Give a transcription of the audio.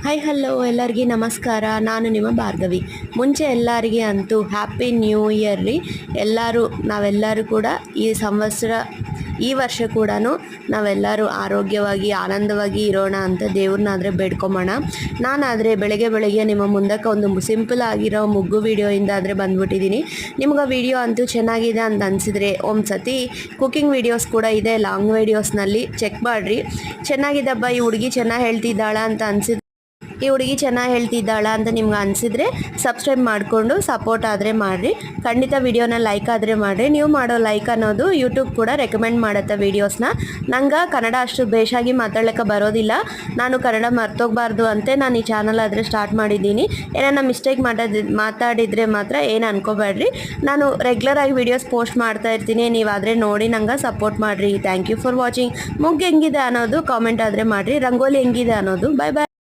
Hi hello ಎಲ್ಲರಿಗೆ ನಮಸ್ಕಾರ. ನಾನು ನಿಮ್ಮ ಭಾರ್ಗವಿ. ಮುಂಚೆ ಎಲ್ಲರಿಗೆ ಅಂತೂ ಹ್ಯಾಪಿ ನ್ಯೂ ಇಯರ್ ರೀ. ನಾವೆಲ್ಲರೂ ಕೂಡ ಈ ವರ್ಷ ಕೂಡ ನಾವೆಲ್ಲರೂ ಆರೋಗ್ಯವಾಗಿ ಆನಂದವಾಗಿ ಇರೋಣ ಅಂತ ದೇವ್ರನ್ನಾದರೆ ಬೇಡ್ಕೊಂಬೋಣ. ನಾನಾದರೆ ಬೆಳಗ್ಗೆ ನಿಮ್ಮ ಮುಂದಕ್ಕೆ ಒಂದು ಸಿಂಪಲ್ ಆಗಿರೋ ಮುಗ್ಗು ವೀಡಿಯೋಯಿಂದ ಆದರೆ ಬಂದ್ಬಿಟ್ಟಿದ್ದೀನಿ. ನಿಮ್ಗೆ ವಿಡಿಯೋ ಅಂತೂ ಚೆನ್ನಾಗಿದೆ ಅಂತ ಅನಿಸಿದರೆ ಒಂದು ಸತಿ ಕುಕ್ಕಿಂಗ್ ವೀಡಿಯೋಸ್ ಕೂಡ ಇದೆ, ಲಾಂಗ್ ವೀಡಿಯೋಸ್ನಲ್ಲಿ ಚೆಕ್ ಮಾಡಿರಿ. ಚೆನ್ನಾಗಿದ್ದಬ್ಬ, ಈ ಹುಡುಗಿ ಚೆನ್ನಾಗಿ ಹೇಳ್ತಿದ್ದಾಳ ಅಂತ ಅನಿಸಿದ್ರೆ ಅಂತ ನಿಮ್ಗೆ ಅನಿಸಿದರೆ ಸಬ್ಸ್ಕ್ರೈಬ್ ಮಾಡಿಕೊಂಡು ಸಪೋರ್ಟ್ ಆದರೆ ಮಾಡಿರಿ. ಖಂಡಿತ ವಿಡಿಯೋನ ಲೈಕ್ ಆದರೆ ಮಾಡಿರಿ. ನೀವು ಮಾಡೋ ಲೈಕ್ ಅನ್ನೋದು ಯೂಟ್ಯೂಬ್ ಕೂಡ ರೆಕಮೆಂಡ್ ಮಾಡುತ್ತೆ ವೀಡಿಯೋಸ್ನ. ನಂಗೆ ಕನ್ನಡ ಅಷ್ಟು ಬೇಷಾಗಿ ಮಾತಾಡ್ಲಿಕ್ಕೆ ಬರೋದಿಲ್ಲ. ನಾನು ಕನ್ನಡ ಮರ್ತೋಗಬಾರ್ದು ಅಂತ ನಾನು ಈ ಚಾನಲ್ ಆದರೆ ಸ್ಟಾರ್ಟ್ ಮಾಡಿದ್ದೀನಿ. ಏನಾನ ಮಿಸ್ಟೇಕ್ ಮಾತಾಡಿದರೆ ಮಾತ್ರ ಏನು ಅನ್ಕೋಬೇಡ್ರಿ. ನಾನು ರೆಗ್ಯುಲರಾಗಿ ವೀಡಿಯೋಸ್ ಪೋಸ್ಟ್ ಮಾಡ್ತಾ ಇರ್ತೀನಿ. ನೀವಾದರೆ ನೋಡಿ ನಂಗೆ ಸಪೋರ್ಟ್ ಮಾಡಿರಿ. Thank you for watching. ಮುಗ್ಗು ಹೆಂಗಿದೆ ಅನ್ನೋದು ಕಾಮೆಂಟ್ ಆದರೆ ಮಾಡಿರಿ. ರಂಗೋಲಿ ಹೆಂಗಿದೆ ಅನ್ನೋದು. ಬಾಯ್ ಬಾಯ್.